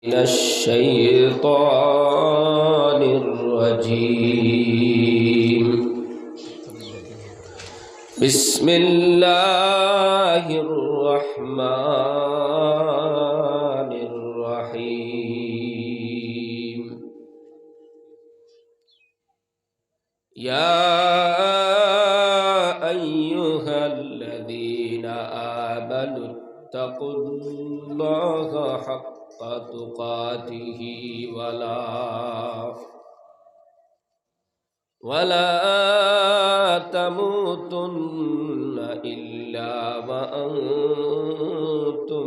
من الشيطان الرجيم. بسم الله الرحمن الرحيم. يا أيها الذين آمنوا اتقوا الله حق تقاته ولا تموتن إلا وأنتم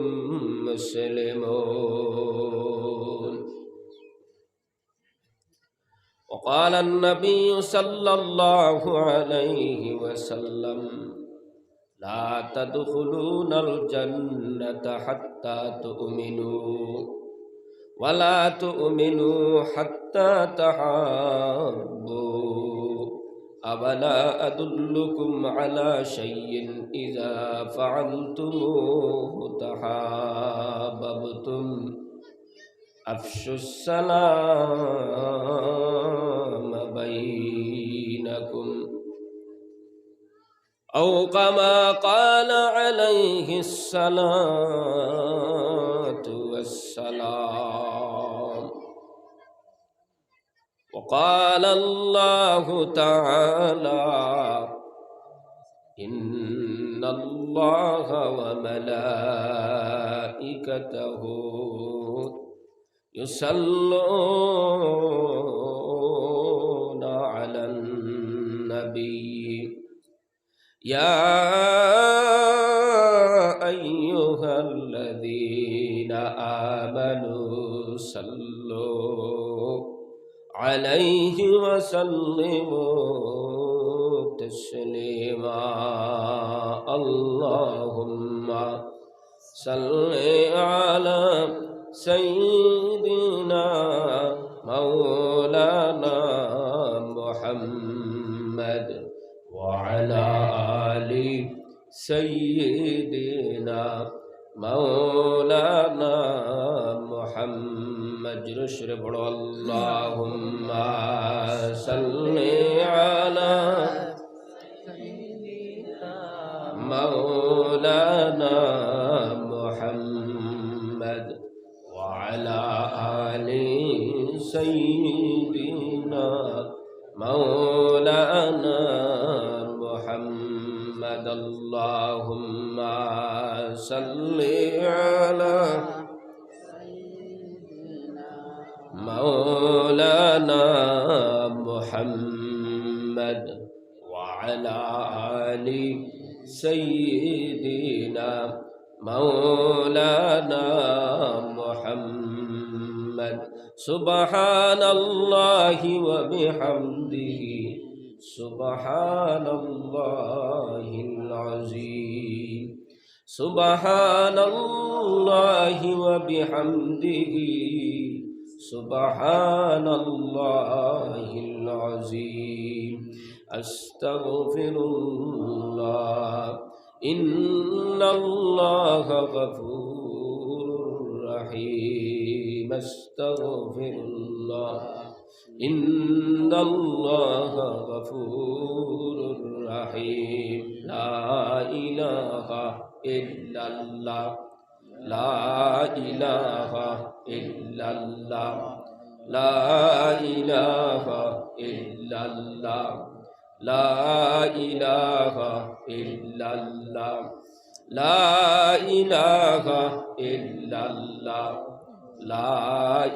مسلمون. وقال النبي صلى الله عليه وسلم: لا تدخلون الجنة حتى تؤمنوا ولا تؤمنوا حتى تحابوا. أولا أدلكم على شيء إذا فعلتموه تحاببتم؟ أفشوا السلام بينكم، أو كما قال عليه الصلاة والسلام. وقال الله تعالى: إن الله وملائكته يصلون على النبي يا أيها الذين آمنوا صلوا عليه وسلموا تسليما. اللهم صل على سيدنا مولانا محمد وعلى آل سيدنا مولانا محمد. جرشر بڑو اللهم صل على مولانا محمد وعلى آل سيدنا مولانا محمد. اللهم صل على مولانا محمد وعلى آل سيدنا مولانا محمد. سبحان الله وبحمده سبحان الله العظيم. سبحان الله وبحمده سبحان الله العظيم. أستغفر الله إن الله غفور رحيم. أستغفر الله إن الله غفور رحيم. لا إله إلا الله لا إله إلا الله لا إله إلا الله لا إله إلا الله لا إله إلا الله لا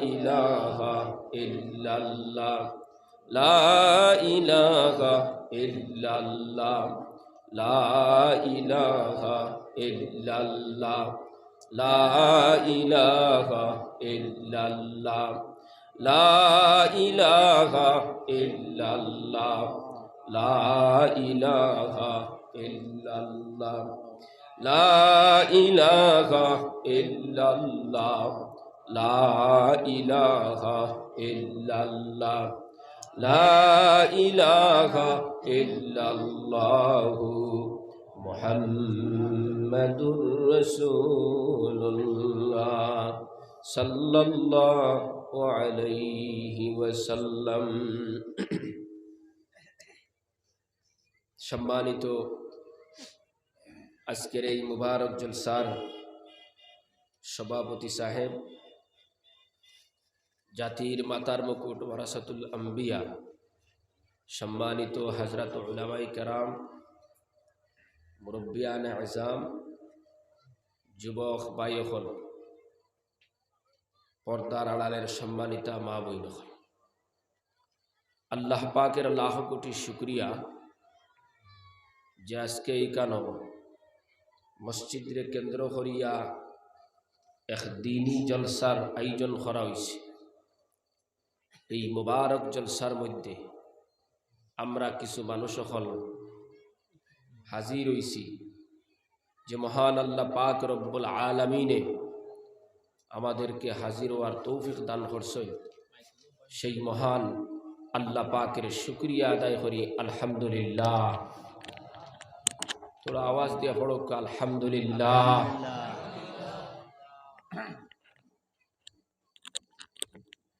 إله إلا الله لا إله إلا الله لا إله إلا الله لا إله إلا الله لا إله إلا الله لا إله إلا الله لا إله إلا الله لا إله إلا الله لا إله إلا الله محمد رسول الله সাল্লাল্লাহু আলাইহি ওয়াসাল্লাম। সম্মানিত আজকের এই মুবারক জলসার সভাপতি সাহেব, জাতির মাতার মুকুট ওয়ারাসাতুল আম্বিয়া, সম্মানিত হযরত উলামায়ে কেরাম, মুরব্বিয়ানে আযম, যুবক ভাইসকল, পর্দার আড়ালের সম্মানিতা মা বোনসকল, আল্লাহ পাকের লাখ কোটি শুকরিয়া যে আজকে এইখানো মসজিদরে কেন্দ্র করিয়া এক দিনী জলসার আয়োজন করা হয়েছে। এই মুবারক জলসার মধ্যে আমরা কিছু মানুষ সকল হাজির হইছি যে মহান আল্লাহ পাক রব্বুল আলামিনে আমাদেরকে হাজির হওয়ার তৌফিক দান করছেন। সেই মহান আল্লাহ পাকের শুকরিয়া আদায় করি আলহামদুলিল্লাহ। তোরা আওয়াজ দিয়ে পড়ো আলহামদুলিল্লাহ।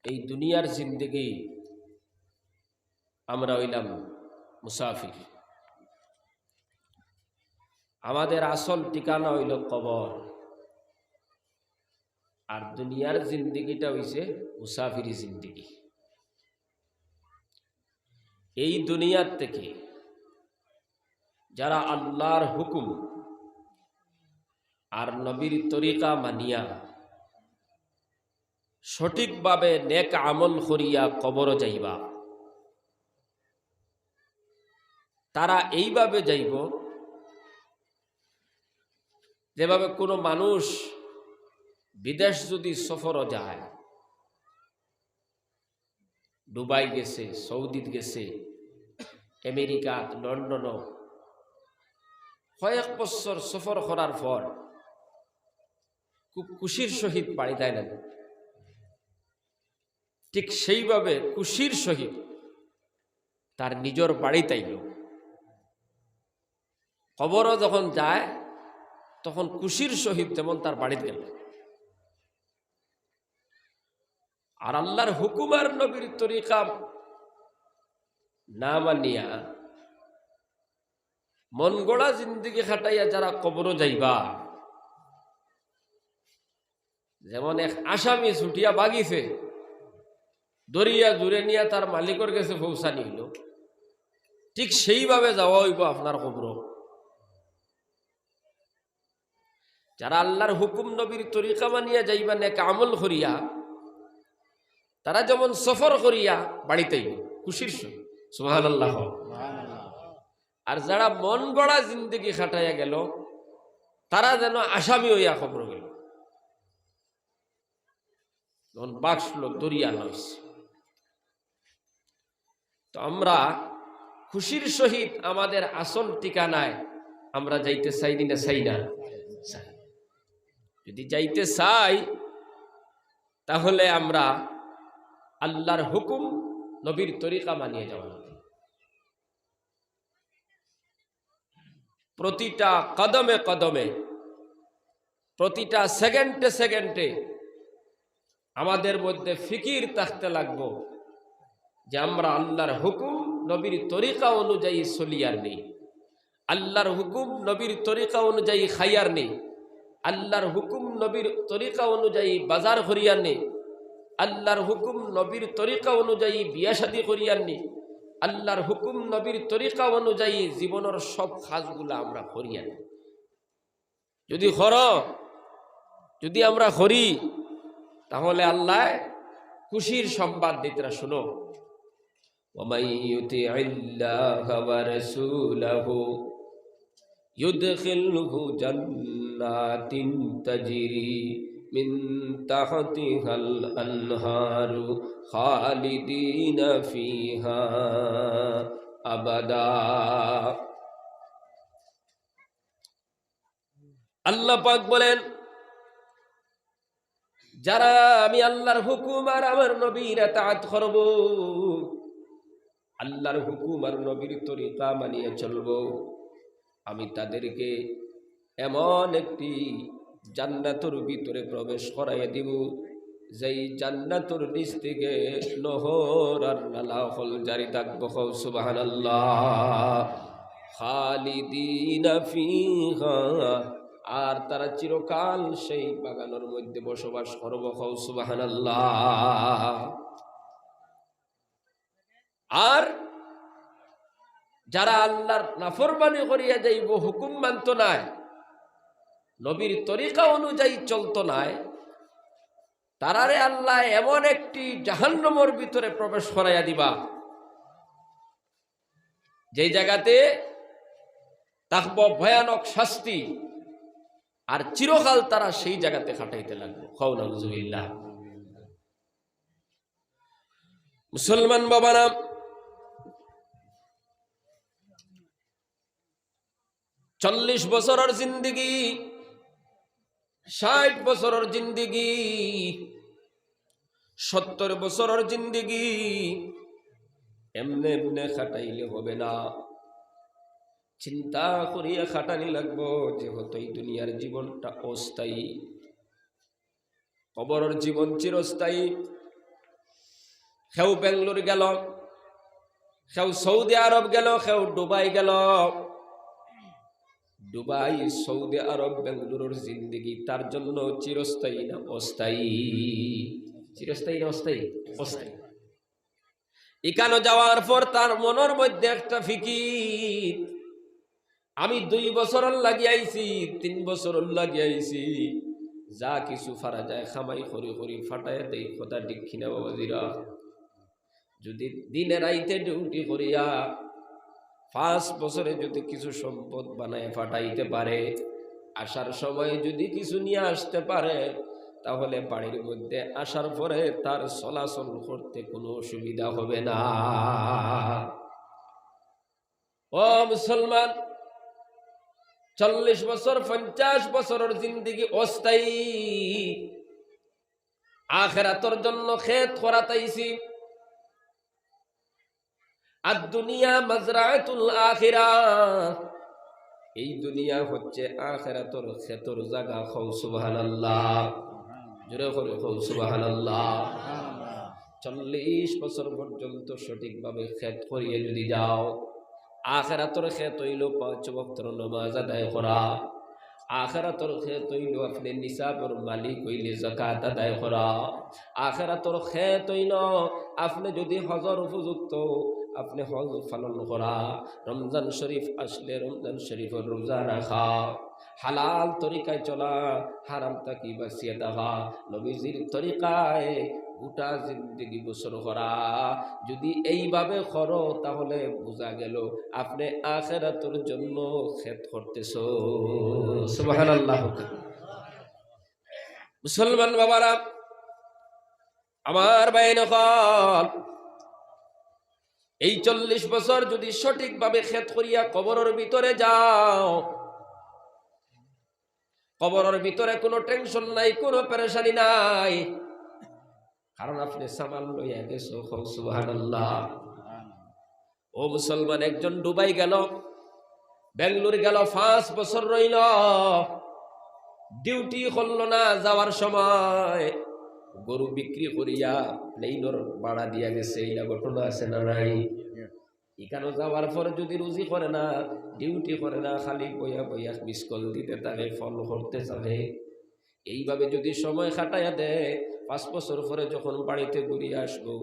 এই দুনিয়ার জিন্দেগি আমরা হইলাম মুসাফির। আমাদের আসল ঠিকানা হইল কবর, আর দুনিয়ার জিন্দেগিটা হইছে মুসাফিরি জিন্দেগি। এই দুনিয়ার থেকে যারা আল্লাহর হুকুম আর নবীর তরিকা মানিয়া সঠিকভাবে নেক আমল করিয়া কবর যাইবা, তারা এইভাবে যাইব যেভাবে কোনো মানুষ বিদেশ যদি সফরও যায়, দুবাই গেছে, সৌদিত গেছে, আমেরিকা, লন্ডন, কয়েক বছর সফর করার পর খুব খুশির সহিত বাড়ি দেয় না, ঠিক সেইভাবে খুশির সহিত তার নিজের বাড়ি তাইল। কবরও যখন যায় তখন খুশির সহিত তেমন তার বাড়িতে গেল। আর আল্লাহর হুকুম আর নবীর তরিকা না মানিয়া মন গড়া জিন্দিগি খাটাইয়া যারা কবরও যাইবা, যেমন এক আসামি ছুটিয়া বাগিছে, দরিয়া জুড়ে নিয়ে তার মালিকের কাছে পৌঁছানি হইল, ঠিক সেইভাবে যাওয়া হইব আপনার কবর। যারা আল্লাহর হুকুম নবীর তরিকা মানিয়া যাইবা নেক আমল করিয়া, তারা যেমন সফর করিয়া বাড়িতেই খুশির সহিত সুবহানাল্লাহ। আর যারা মন গড়া জিন্দগি খাটাইয়া গেল, তারা যেন আসামি হইয়া খবর গেল, যখন বাক্সল দরিয়া নইছে। তো আমরা খুশির সহিত আমাদের আসল ঠিকানায় আমরা যাইতে চাই না, চাই না? যদি যাইতে চাই তাহলে আমরা আল্লাহর হুকুম নবীর তরিকা মানিয়ে যাওয়া হবে। প্রতিটা কদমে কদমে, প্রতিটা সেকেন্ডে সেকেন্ডে আমাদের মধ্যে ফিকির থাকতে লাগবো যে আমরা আল্লাহর হুকুম নবীর তরিকা অনুযায়ী চলিয়ার নেই, আল্লাহর হুকুম নবীর তরিকা অনুযায়ী খাইয়ার নেই, আল্লাহর হুকুম নবীর তরিকা অনুযায়ী বাজার করিয়ার নেই, আল্লাহর হুকুম নবীর তরিকা অনুযায়ী বিয়া শাদী করিয়ার নেই, আল্লাহর হুকুম নবীর তরিকা অনুযায়ী জীবনের সব কাজগুলো আমরা করিয়ার নেই। যদি আমরা করি তাহলে আল্লাহ খুশির সংবাদ দিতরা শুনো, وَمَن يُطِعِ اللَّهَ وَرَسُولَهُ يُدْخِلْهُ جَنَّاتٍ تَجْرِي مِن تَحْتِهَا الْأَنْهَارُ خَالِدِينَ فِيهَا أَبَدًا। আল্লাহ পাক বলেন, যারা আমি আল্লাহর হুকুম আর আমার নবীর ইতাআত করব, আল্লাহর হুকুম আর নবীর তরিকা মানিয়ে চলব, আমি তাদেরকে এমন একটি জান্নাতের ভিতরে প্রবেশ করাইয়া দিব যেই জান্নাতুর নিচ থেকে নহর আর নালাফল জারি থাকবো। সুবহানাল্লাহ। খালিদিনা ফিহা, আর তারা চিরকাল সেই বাগানের মধ্যে বসবাস করবো। সুবহানাল্লাহ। আর যারা আল্লাহর নাফরমানি করিয়া যাইব, হুকুম মানত নাই, নবীর তরিকা অনুযায়ী চলতো নাই, তারারে আল্লাহ এমন একটি জাহান্নামের ভিতরে প্রবেশ করাইয়া দিবা, যেই জায়গাতে থাকব ভয়ানক শাস্তি, আর চিরকাল তারা সেই জায়গাতে খাটাইতে লাগবে। নাউযুবিল্লাহ। মুসলমান বাবারা, 40 বছরের জিন্দিগি, 60 বছরের জিন্দিগি, 70 বছরের জিন্দিগি এমনে এমনে খাটাইলে হবে না। চিন্তা করিয়া খাটানি লাগবো, যেহেতু এই দুনিয়ার জীবনটা অস্থায়ী, কবরের জীবন চিরস্থায়ী। কেউ বেঙ্গলোর গেল, কেউ সৌদি আরব গেল, কেউ দুবাই গেল। দুবাই, সৌদি আরব, বেঙ্গলুরুর জিন্দিগি তার জন্য চিরস্থায়ী না অস্থায়ী? চিরস্থায়ী না অস্থায়ী? অস্থায়ী। এখানে যাওয়ার পর তার মনের মধ্যে একটা ফিকির, আমি 2 বছর লাগিয়াইছি, 3 বছর লাগিয়াইছি, যা কিছু ফারা যায় খামাই করি করি ফাটাই দেই। কথা ঠিক কিনা বাবাজিরা? যদি দিনে রাইতে ডিউটি করিয়া 5 বছরে যদি কিছু সম্পদ বানায় ফাটাইতে পারে, আসার সময় যদি কিছু নিয়ে আসতে পারে, তাহলে বাড়ির মধ্যে আসার পরে তার চলাচল করতে কোনো অসুবিধা হবে না। ও মুসলমান, 40 বছর 50 বছরের জিন্দিগি অস্থায়ী। আখিরাতের জন্য খেত করাতাইছি। আর দুনিয়া মাজরাতুল আখিরাহ, এই দুনিয়া হচ্ছে আখিরাতের খেতর জায়গা। সুবহানাল্লাহ। জোরে করে সুবহানাল্লাহ। 40 বছর পর্যন্ত সঠিকভাবে খেত করিয়ে যদি যাও, আখিরাতের খেত হইল 5 ওয়াক্তের নামাজ আদায় করা। আখিরাতের খেত হইল আপনি নিসাবের মালিক হইলে যাকাত আদায় করা। আখিরাতের খেত হইল আপনি যদি হজর উপযুক্ত, আপনি হজ পালন করা। রমজান শরীফ আসলে রমজান শরীফের রোজা রাখা, হালাল তরিকায় চলা, হারাম তাকি বাঁচিয়ে দেখা, নবীজির তরিকায় গোটা জিন্দেগি বছর করা। যদি এইভাবে করো, তাহলে বোঝা গেল আপনি আখিরাতের জন্য খেত করতেছো। সুবহানাল্লাহ। মুসলমান বাবারা আমার, বাইন হল, এই 40 বছর যদি সঠিকভাবে খেত করিয়া কবরের ভিতরে যাও, কবরের ভিতরে কোনো টেনশন নাই, কোনো পেরেশানি নাই, কারণ আপনি সামান লইয়া গেছো। সুবহানাল্লাহ। ও মুসলমান, একজন দুবাই গেল, বেঙ্গলোর গেল, 5 বছর রইল, ডিউটি করল না। যাওয়ার সময় গরু বিক্রি করিয়া প্লেইনর ভাড়া দিয়া গেছে। এই ঘটনা আছে না নাই? এখানে যাওয়ার পরে যদি রুজি করে না, ডিউটি করে না, খালি বইয়া বইয়া মিস কল দিতে থাকে, ফল করতে থাকে, এইভাবে যদি সময় খাটাইয়া দেয়, 5 বছর পরে যখন বাড়িতে ঘুরিয়ে আসবো,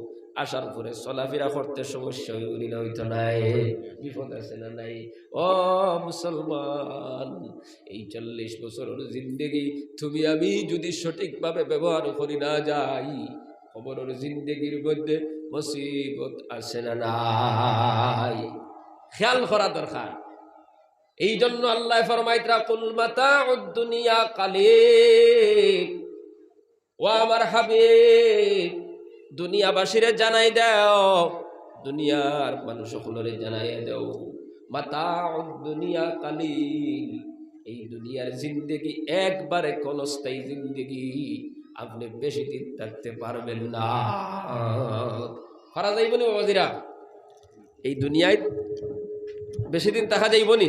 আসার পরে চলাফেরা করতে সমস্যা হইবনি না? হইতো নাই? বিপদ আছে না নাই? ও মুসলমান, এই 40 বছরের জিন্দেগি তুমি আমি যদি সঠিকভাবে ব্যবহার করি না যাই, কবরের জিন্দেগির মধ্যে মুসিবত আছে না নাই? খেয়াল করা দরকার। এই জন্য আল্লাহ ফরমাইতরা, কুল মাতাউদ দুনিয়া কালিল। ও আমার হাবিব, দুনিয়াবাসীরে জানাই দাও, দুনিয়ার মানুষ সকলরে জানাই দাও, মাতাউদ দুনিয়া কালিল, এই দুনিয়ার জিন্দেগি একবারে ক্ষণস্থায়ী জিন্দেগি, আপনি বেশি দিন থাকতে পারবেন না। করা যাইবনি বাবাজিরা? এই দুনিয়ায় বেশি দিন থাকা যাইবনি,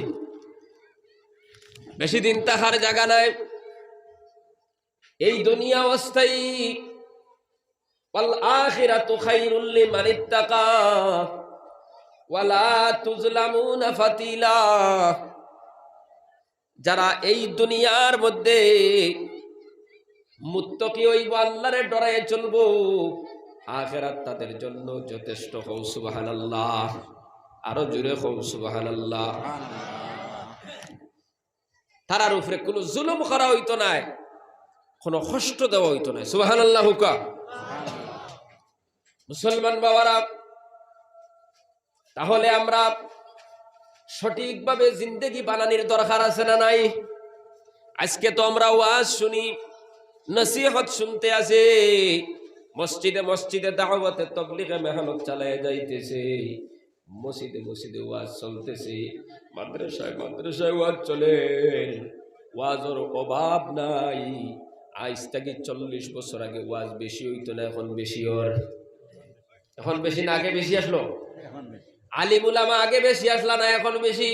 বেশি দিন থাকার জায়গা নাই। এই দুনিয়া অস্থায়ী, ওয়াল আখিরাতু খায়রুল লিমান ইত্তাকা ওয়ালা তুজলামুনা ফাতিলা। যারা এই দুনিয়ার মধ্যে মুত্তাকি হইব, আল্লাহরে ডরায় চলবো, আখিরাত তাদের জন্য যথেষ্ট। হও সুবহানাল্লাহ, আরো জোরে হও সুবহানাল্লাহ। তারার উপরে কোনো জুলুম করা হইতো না, কোনো কষ্ট দেওয়া হইতো না। সুবহানাল্লাহ হুকা। মুসলমান বাবারা, তাহলে আমরা সঠিকভাবে জিন্দেগি বানানোর দরকার আছে না নাই? আজকে তো আমরা ওয়াজ শুনি, নসিহত শুনতে আছে, মসজিদে মসজিদে দাওয়াতে তাবলীগে মেহনত চালায় যাইতেছে, মসজিদে মসজিদে ওয়াজ চলতেছে, মাদ্রাসায় মাদ্রাসায় ওয়াজ চলে, ওয়াজের অভাব নাই। আজ থেকে 40 বছর আগে ওয়াজ বেশি হইতো না, এখন বেশি। এখন বেশি না, আগে বেশি আসলো? আলিম উলামা আগে বেশি আসলা না, এখন বেশি?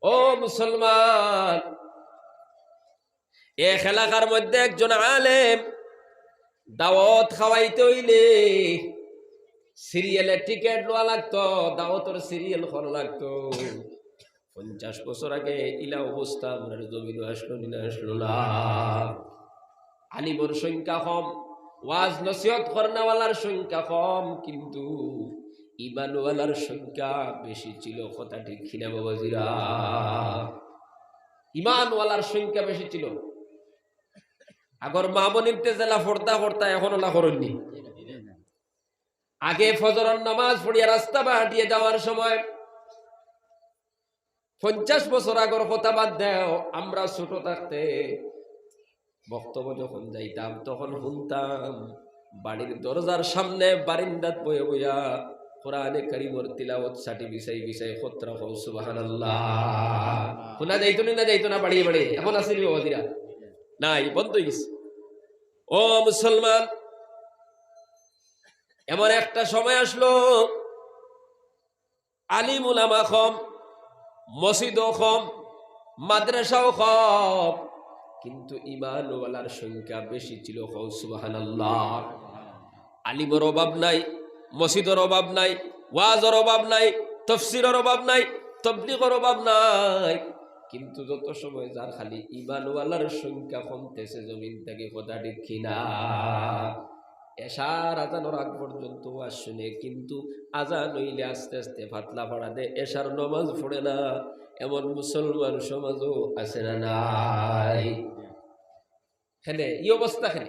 ও মুসলমান, এক এলাকার মধ্যে একজন আলেম দাওয়াত খাওয়াইতে হইলে সিরিয়ালের টিকিট লওয়া লাগতো, দাওয়াতের সিরিয়াল করা লাগতো। 50 বছর আগে ইলা অবস্থা আপনার জমিন আসলো না, আসলো না। আলিমের সংখ্যা কম, ওয়াজ নসিহত করনেওয়ালার সংখ্যা কম, কিন্তু ইমানওয়ালার সংখ্যা বেশি ছিল। কথা ঠিক কিনা বাবাজিরা? ইমানওয়ালার সংখ্যা বেশি ছিল। আগর মা বোনিরতে জেলা ফোরতা ফোরতা, এখন ওলা করেননি। আগে ফজরের নামাজ পড়িয়া রাস্তা হাঁটিয়ে যাওয়ার সময় 50 বছর আগর কথা বাদ দেও, আমরা ছোট থাকতে বক্তব্য যখন যাইতাম তখন শুনতাম বাড়ির দরজার সামনে বারিন্দাত বয়ে বইয়া কোরআনে কারীমের তিলাওয়াত সাটি বিছাই বিছাই খতরা হও সুবহানাল্লাহ। শোনা যাইতো না, যাইতো না বাড়িয়ে বাড়িয়ে? এখন আছে বাবাজিরা? নাই, বন্ধ হয়ে গেছে। ও মুসলমান, এমন একটা সময় আসলো আলিম উলামা কম, মসজিদও কম, মাদ্রাসাও কম, কিন্তু ঈমানওয়ালার সংখ্যা বেশি ছিল। হও সুবহানাল্লাহ। আলিমের অভাব নাই, মসজিদের অভাব নাই, ওয়াজের অভাব নাই, তাফসীরের অভাব নাই, তাবলীগের অভাব নাই, কিন্তু যত সময় যার খালি ঈমানওয়ালার সংখ্যা কমতেছে জমিন থেকে। কথা ঠিক কিনা? এশার আজানোর আগ পর্যন্ত ওয়াজ শুনে, কিন্তু আজান হইলে আস্তে আস্তে ফাতলা পড়া দে, এশার নামাজ পড়ে না, এমন মুসলমান সমাজও আছে না নাই? হ্যাঁ, এই অবস্থা কেন?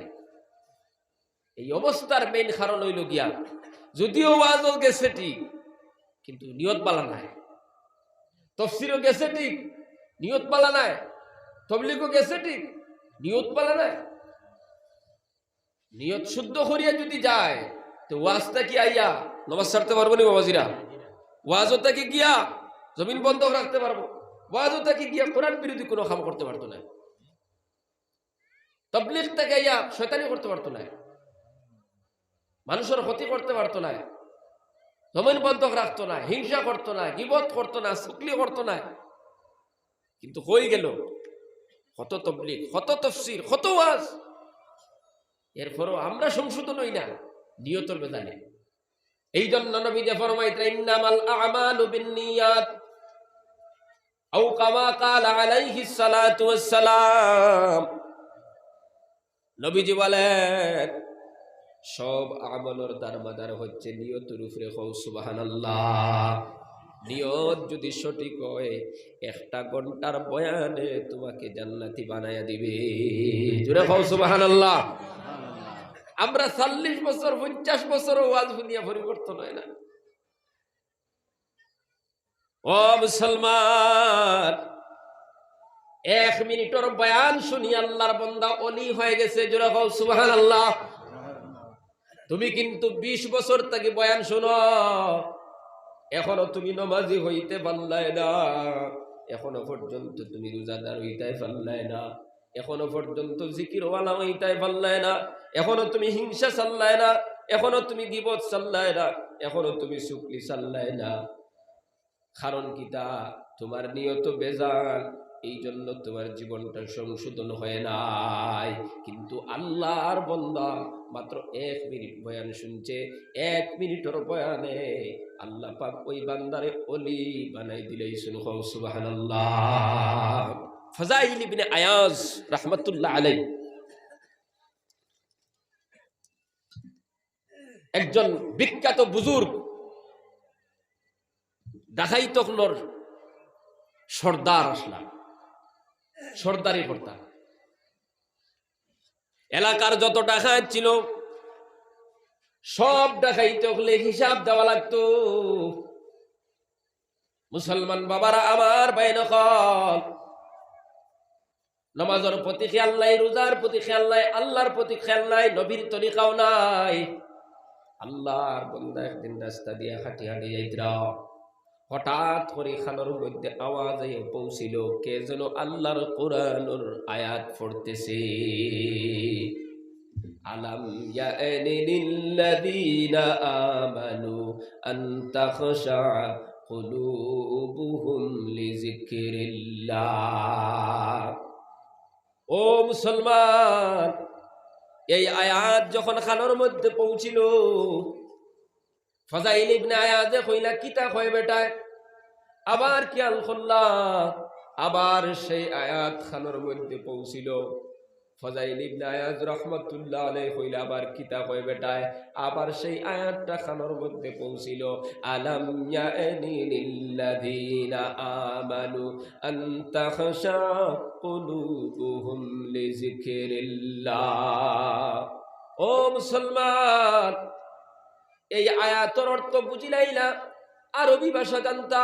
এই অবস্থার মেইন কারণ হইল গিয়া, যদিও ওয়াজও গেছে ঠিক, কিন্তু নিয়ত বালা নাই। তাফসীরও গেছে ঠিক, নিয়ত বালা নাই। তাবলীগও গেছে ঠিক, নিয়ত বালা নাই। নিয়ত শুদ্ধ করিয়া যদি যায় তো ওয়াজটা কি আইয়া নামাজ ছাড়তে পারবো না বাবাজিরা? ওয়াজটা কি গিয়া জমিন বন্ধ রাখতে পারবো? ওয়াজটা কি গিয়া কোরআন বিরোধী কোনো কাম করতে পারতো না? তাবলীগ থেকে আইয়া শয়তানি করতে পারতো না, মানুষের ক্ষতি করতে পারতো না, জমিন বন্ধ রাখতো না, হিংসা করতো না, গীবত করতো না, চুগলি করতো না। কিন্তু হয়ে গেল কত তাবলীগ, কত তাফসীর, কত ওয়াজ, এরপরও আমরা সংশোধন হই না নিয়তের বেজানে। এই জন্য নবী যে ফরমাইতেন, ইন্নামাল আ'মালু বিন্নিয়াত, আও কামা ক্বালা আলাইহিস সালাতু ওয়াস সালাম। নবীজি বলেন, সব আমলের দারমাদার হচ্ছে নিয়তের উপরে। হও সুবহানাল্লাহ। নিয়ত যদি সঠিক হয়, 1 ঘন্টার বয়ানে তোমাকে জান্নাতি বানায়া দিবে। জোরে হও সুবহানাল্লাহ। আমরা 40 বছর 50 বছর ওয়াজ শুনিয়া পরিবর্তন হয় না। ও মুসলমান, 1 মিনিটের বয়ান শুনি আল্লাহর বান্দা ওলি হয়ে গেছে। জোরে হও সুবহানাল্লাহ। তুমি কিন্তু 20 বছর থেকে বয়ান শোনো, এখনো তুমি নামাজি হইতে পারলাই না, এখনো পর্যন্ত তুমি রোজাদার হইতে পারলাই না, এখনো পর্যন্ত জিকিরওয়ালা হইতে পারলাই না, এখনো তুমি হিংসা চাল্লাই না, এখনো তুমি গীবত চাল্লাই না, এখনো তুমি চুগলি চাল্লাই না। কারণ কিতা? তোমার নিয়ত বেজাল, এই জন্য তোমার জীবনটা সংশোধন হয় নাই। কিন্তু আল্লাহর বান্দা মাত্র 1 মিনিট বয়ান শুনছে, 1 মিনিটের বয়ানে আল্লাহ পাক ওই বান্দারে ওলি বানাই দিলেই শুনো সুবহানাল্লাহ। ফাযাইল ইবনে আয়াজ রাহমাতুল্লাহ আলাইহি একজন বিখ্যাত বুজুর্গ, ডাকাইতকলর সর্দার আসলাম, সর্দারি করতাম। এলাকার যত ডাকাত ছিল সব ডাকাইতে হলে হিসাব দেওয়া লাগতো। মুসলমান বাবারা আমার বাইন হল, নামাজের প্রতি খেয়াল নাই, রোজার প্রতি খেয়াল নাই, আল্লাহর প্রতি খেয়াল নাই, নবীর তরিকাও নাই। আল্লাহর বান্দা একদিন রাস্তা দিয়ে হাঁটি হাঁটি যাইতরা, হঠাৎ করে খানোর মধ্যে আওয়াজ পৌঁছিল, কে যেন আল্লাহর কোরআনের আয়াত পড়তেছে। আলাম ইয়ানি লিল্লাযীনা আমানু আন তাখশা কুলুবুহুম লিযিকরিল্লাহ। ও মুসলমান, এই আয়াত যখন খানোর মধ্যে পৌঁছিল, ফাযাইল ইবনে আয়াজে কইলা কিতা কয় বেটায়, আবার খেয়াল করলা, আবার সেই আয়াত খানোর মধ্যে পৌঁছিল। ফাযাইল ইবনে আয়াজ রাহমাতুল্লাহ আলাইহি কইলা আবার কিতা কয় বেটায়, আবার সেই আয়াতটা খানোর মধ্যে পৌঁছিল। আলাম ইয়ানি লিল্লাযীনা আমানু আন তাখশা কুলুবুহুম লিযিকরিল্লাহ। ও মুসলমান, এই আয়াতের অর্থ বুঝিলাই না, আরবি ভাষা জানতা।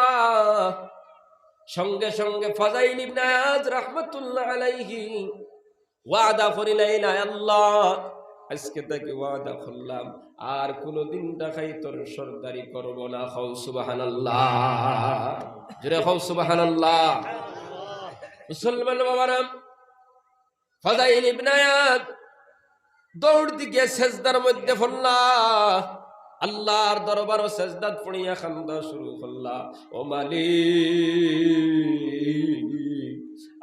সঙ্গে সঙ্গে ফাযাইল ইবনে আয়াজ রাহমাতুল্লাহ আলাইহি ওয়াদা করিলেন, আল্লাহ আজকে তাকে ওয়াদা করলাম আর কোনদিন ডাকাইতর সরদারি করব না। খাও সুবহানাল্লাহ, জোরে খাও সুবহানাল্লাহ। মুসলমান বাবারা, ফাযাইল ইবনে আয়াজ দৌড় দিকে সেজদার মধ্যে পড়লা, আল্লাহর দরবারও সেজদাত পড়িয়া খান্দা শুরু করলা। ও মালিক,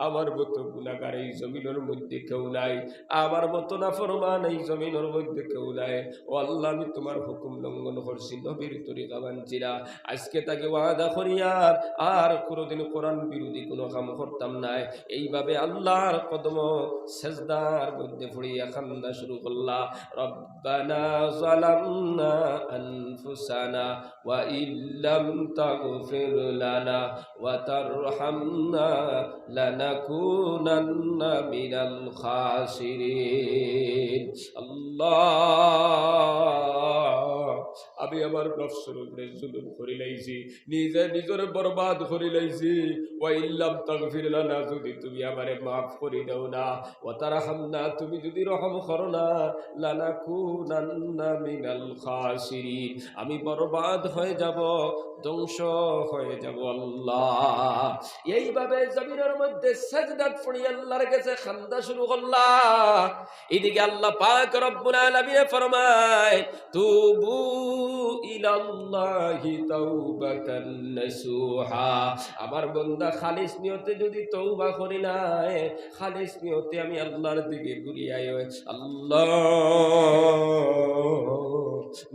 আমার মতো গুনাহগার এই জমিনের মধ্যে কেউ নাই, আমার মতো নাফরমান এই জমিনের মধ্যে কেউ নাই। ও আল্লাহ, আমি তোমার হুকুম লঙ্ঘন করছি, নবীর তরিকা মানছি না। আজকে তাকে ওয়াদা করিয়া আর কোনোদিন কোরআন বিরোধী কোনো কাম করতাম না। এইভাবে আল্লাহর কদম সেজদার মধ্যে পড়িয়া কান্দা শুরু করলা। রব্বানা যালামনা আনফুসানা ওয়া ইল্লাম তাগফির লানা ওয়া তারহামনা লানাকুনান্না মিনাল খাসিরিন। আল্লাহ, আমি আমার নফসের উপরে জুলুম করে লাইছি, নিজে নিজের বরবাদ করে লাইছি। ওয়া ইল্লাম তাগফির লানা, যদি তুমি আমারে মাফ করে দাও না, ওয়া তারহামনা, তুমি যদি রহম করো না, লানাকুনান্না মিনাল খাসিরিন, আমি বরবাদ হয়ে যাব, ধ্বংস হয়ে যাব। আল্লাহ, এইভাবে জমিনের মধ্যে সাজদাত পড়ি আল্লাহর কাছে খান্দা শুরু করলা। এদিকে আল্লাহ পাক রব্বুল আলামিন ফরমায়, তুবু ইলাল্লাহি তাওবাতান নাসুহা, আমার বান্দা খালিস নিয়তে যদি তওবা করি নাই, খালিস নিয়তে আমি আল্লাহর দিকে ঘুরিয়ে আয়। আল্লাহ,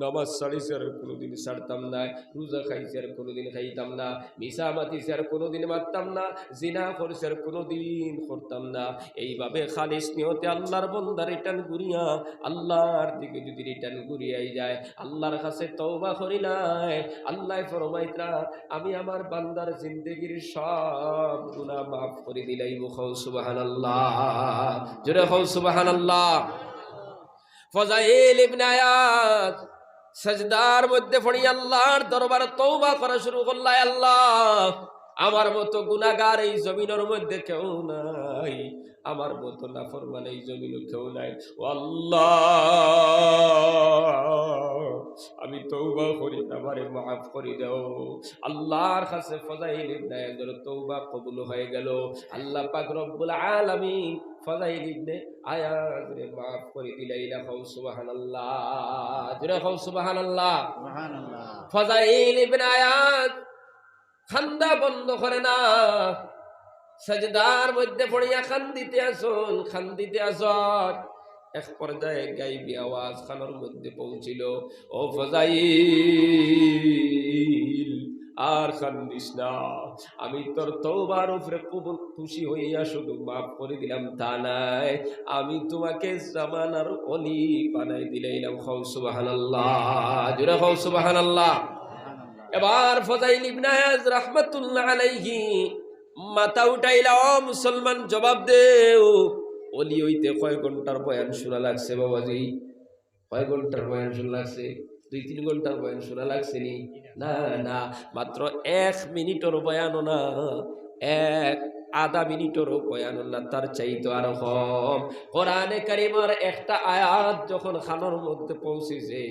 নামাজ ছাড়িছে আর কোনোদিন ছাড়তাম না, রোজা খাইছে আর কোনোদিন খাইতাম না, মিশা মাতিছে আর কোনোদিন মারতাম না, জিনা করছে আর কোনোদিন করতাম না। এইভাবে খালিস নিয়তে আল্লাহর বান্দা রিটার্ন ঘুরিয়া আল্লাহর দিকে যদি রিটার্ন ঘুরিয়াই যায়, আল্লাহর কাছে তওবা করি নাই, আল্লাহ ফরমাইতরা আমি আমার বান্দার জিন্দেগির সব গুনাহ মাফ করে দিলাইব। খাও সুবহানাল্লাহ, জোরে খাও সুবহানাল্লাহ। ফাযাইল ইবনে আয়াজ সাজদার মধ্যে পড়ি আল্লাহর দরবারে তওবা করা শুরু করলা। আল্লাহ, আমার মতো গুনাহগার এই জমিনের মধ্যে কেউ নাই, আমার মতো নাফরমান এই জমিনে কেউ নাই। ও আল্লাহ, আমি তওবা করি, আমারে মাফ করে দাও। আল্লাহর কাছে ফাযাইল ইবনে আয়াজের তওবা কবুল হয়ে গেল। আল্লাহ পাক রব্বুল আলামিন ফাযাইল ইবনে আয়াজরে মাফ করে দিলেন। খাও সুবহানাল্লাহ, জোরে খাও সুবহানাল্লাহ, সুবহানাল্লাহ। ফাযাইল ইবনে আয়াজ খান্দা বন্ধ করে না, সাজদার মধ্যে পড়িয়া খান্দিতে আসুন, খান্দিতে আসুন। এক পর্যায়ে গাইবি আওয়াজ খানোর মধ্যে পৌঁছিল, ও ফাযাইল আর কান্দিস না, আমি তোর তওবার উপরে খুশি হইয়া শুধু মাফ করে দিলাম তা নাই, আমি তোমাকে জামানার ওলি বানাই দিলাম। খাও সুবহানাল্লাহ, জোরে খাও সুবহানাল্লাহ। এবার ফাযাইল ইবনে আয়াজ রাহমাতুল্লাহ আলাইহি মাথা উঠাইলা, ও মুসলমান জবাব দেও, ওলি হইতে কয় ঘন্টার বয়ান শোনা লাগছে বাবাজি? কয় ঘন্টার বয়ান শোনা লাগছে? 2-3 ঘন্টার বয়ান শোনা লাগছে নি? না না, মাত্র 1 মিনিটের বয়ানও না, আধা মিনিটেরও বয়ান না, তার চাইতো আরো কম। কোরআনে কারিমের একটা আয়াত যখন খানোর মধ্যে পৌঁছেছে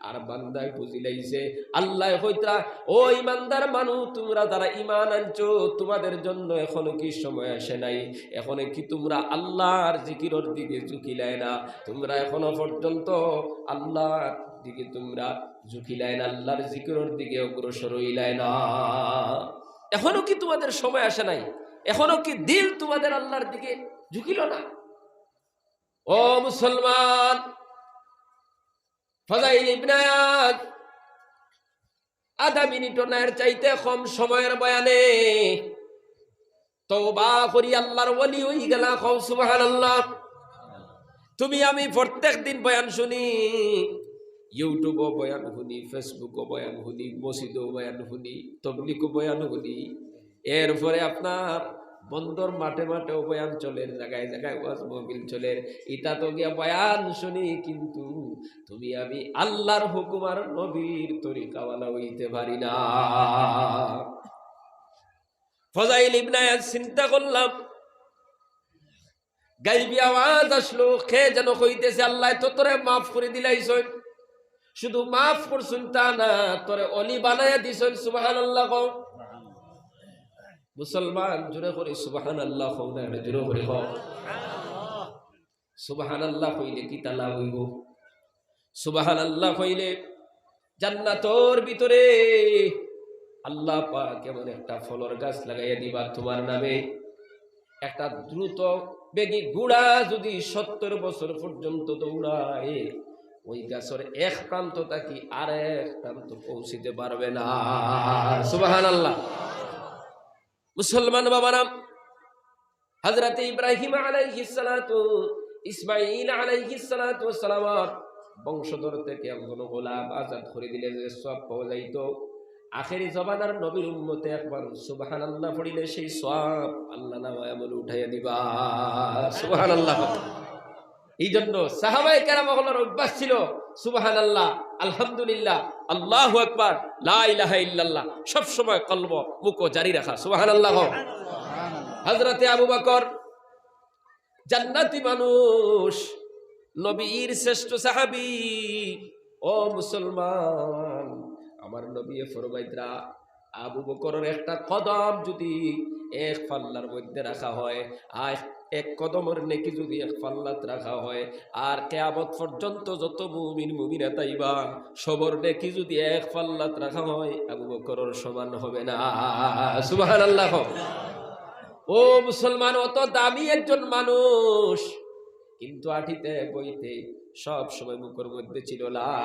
আর বান্দায় বুঝিলাইছে, আল্লাহ কইতা, ও ইমানদার মানুষ, তোমরা যারা ঈমান আনছো, তোমাদের জন্য এখনো কি সময় আসে নাই? এখনো কি তোমরা আল্লাহর জিকিরের দিকে ঝুঁকিলাই না? তোমরা এখনো পর্যন্ত আল্লাহর দিকে তোমরা ঝুঁকিলাই না, আল্লাহর জিকিরের দিকে অগ্রসর হইলাই না? এখনো কি তোমাদের সময় আসে নাই? এখনো কি দিল তোমাদের আল্লাহর দিকে ঝুঁকিল না? ও মুসলমান, ফাযাইল ইবনে আয়াজ আধা মিনিটও না, এর চাইতে কম সময়ের বয়ানে তওবা করি আল্লাহর ওলি হই গেলা। খাও সুবহানাল্লাহ। তুমি আমি প্রত্যেক দিন বয়ান শুনি, ইউটিউবও বয়ান শুনি, ফেসবুকও বয়ান শুনি, মসজিদও বয়ান শুনি, তাবলীগও বয়ান শুনি, এরপরে আপনার বন্দর মাঠে মাঠেও বয়ান চলে, জায়গায় জায়গায় ওয়াজ মাহফিল চলে, এটা তো গিয়া বয়ান শুনি, কিন্তু তুমি আমি আল্লাহর হুকুম আর নবীর তরিকাওয়ালা হইতে পারি না। ফাযাইল ইবনে আয়াজ চিন্তা করলাম, গাইবি আওয়াজ আসলো, কে যেন কইতেছে, আল্লাহ তো তোরে মাফ করে দিলাইছেন, শুধু মাফ করছেন তা না, তোরে অলি বানায়া দিছেন। সুবহানাল্লাহ কও মুসলমান, জোরে করে সুবহানাল্লাহ কও না, জোরে করে কও সুবহানাল্লাহ। কইলে কি তালা হইব? সুবহানাল্লাহ কইলে জান্নাতের ভিতরে আল্লাহ পাক কেমন একটা ফলের গাছ লাগাইয়া দিবা তোমার নামে। একটা দ্রুত বেগী ঘোড়া যদি 70 বছর পর্যন্ত দৌড়ায়, ওই গাছের এক প্রান্ত থাকি আরেক প্রান্ত পৌঁছিতে পারবে না। সুবহানাল্লাহ। মুসলমান বাবারা, হযরত ইব্রাহিম আলাইহিস সালাতু, ইসমাঈল আলাইহিস সালাতু ওয়াস সালাম বংশধর থেকে একজন গোলাম আজাদ করে দিলে যে সওয়াব পাওয়া যাইতো, আখেরি জমানার নবীর উম্মতে একবার সুবহানাল্লাহ পড়িলে সেই সওয়াব আল্লাহ নামায় আমল উঠাইয়া দিবা। সুবহানাল্লাহ। এই জন্য সাহাবায়ে কেরাম হলোর অভ্যাস ছিল সুবহানাল্লাহ, আলহামদুলিল্লাহ, আল্লাহু আকবার, লা ইলাহা ইল্লাল্লাহ সব সময় কলব মুখ জারি রাখা। সুবহানাল্লাহ। হযরতে আবু বকর জান্নাতি মানুষ, নবীর শ্রেষ্ঠ সাহাবী। ও মুসলমান, আমার নবী ফরমাইতরা, আবু বকরের একটা কদম যদি এক পাল্লার মধ্যে রাখা হয়, আর এক কদমের নেকি যদি এক পাল্লাত রাখা হয়, আর কিয়ামত পর্যন্ত যত মুমিন মুমিনাত আইবা সবর নেকি যদি এক পাল্লাত রাখা হয়, আবু বকরের সমান হবে না। সুবহানাল্লাহ। ও মুসলমান, অত দামি একজন মানুষ, কিন্তু আঠিতে বইতে সব সময় মুখের মধ্যে ছিল লা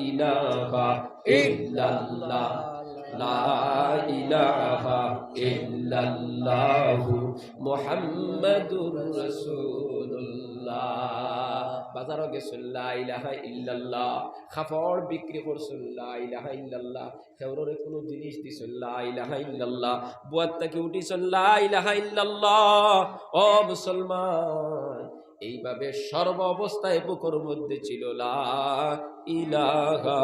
ইলাহা ইল্লাল্লাহ, লা ইলাহা ইল্লাল্লাহু মুহাম্মাদুর রাসূলুল্লাহ। বাজারও গেছেন লা ইলাহা ইল্লাল্লাহ, কাপড় বিক্রি করছেন লা ইলাহা ইল্লাল্লাহ, খেউরের কোনো জিনিস দিছেন লা ইলাহা ইল্লাল্লাহ, বুয়ার থেকে উঠিছেন লা ইলাহা ইল্লাল্লাহ। ও মুসলমান, এইভাবে সর্ব অবস্থায় বুকের মধ্যে ছিল লা ইলাহা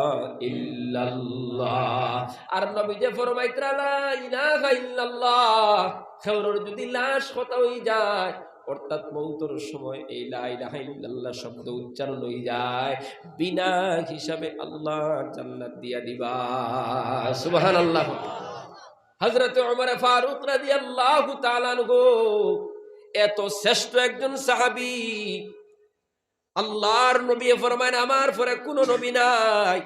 ইল্লাল্লাহ। আর নবী যে ফরমাইতরা লা ইলাহা ইল্লাল্লাহ, খেউরের যদি লাশ কথা হয়ে যায়, অর্থাৎ মৌতের সময় এই লা ইলাহা ইল্লাল্লাহ শব্দ উচ্চারণ হয়ে যায়, বিনা হিসাবে আল্লাহ জান্নাত দিয়া দিবা। সুবহানাল্লাহ। হযরত ওমর ফারুক রাদিয়াল্লাহু তাআলা আনহু এত শ্রেষ্ঠ একজন সাহাবী, আল্লাহর নবী ফরমায়, আমার পরে কোনো নবী নাই,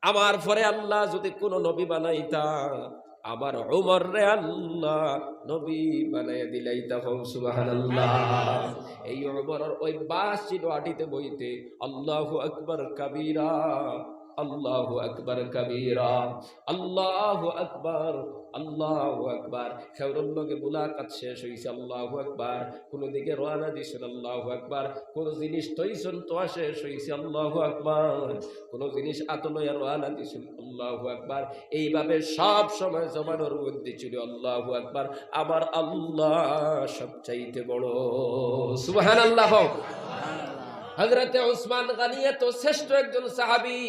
আমার পরে আল্লাহ যদি কোনো নবী বানাইতা আমার উমর রে আল্লাহ নবী বানাইয়া দিলাই তখন সুবহানাল্লাহ। এই উমরের ওই বাস ছিল আটিতে বইতে আল্লাহু আকবার কাবীরা, আল্লাহু আকবার কাবীরা, আল্লাহু আকবার, আল্লাহু আকবার। খেউরের লগে মুলাকাত শেষ হইছে, আল্লাহু আকবার। কোন দিকে রওনা দিছেন, আল্লাহু আকবার। কোন জিনিস তৈছন তোয়া শেষ হইছে, আল্লাহু আকবার। কোন জিনিস আতলয়া রওনা দিছেন, আল্লাহু আকবার। এইভাবে সব সময় জমানোর মধ্যে ছিল আল্লাহু আকবার। আমার আল্লাহ সবচাইতে বড়, সুবহানাল্লাহ। হযরতে উসমান গনি তো শ্রেষ্ঠ একজন সাহাবী।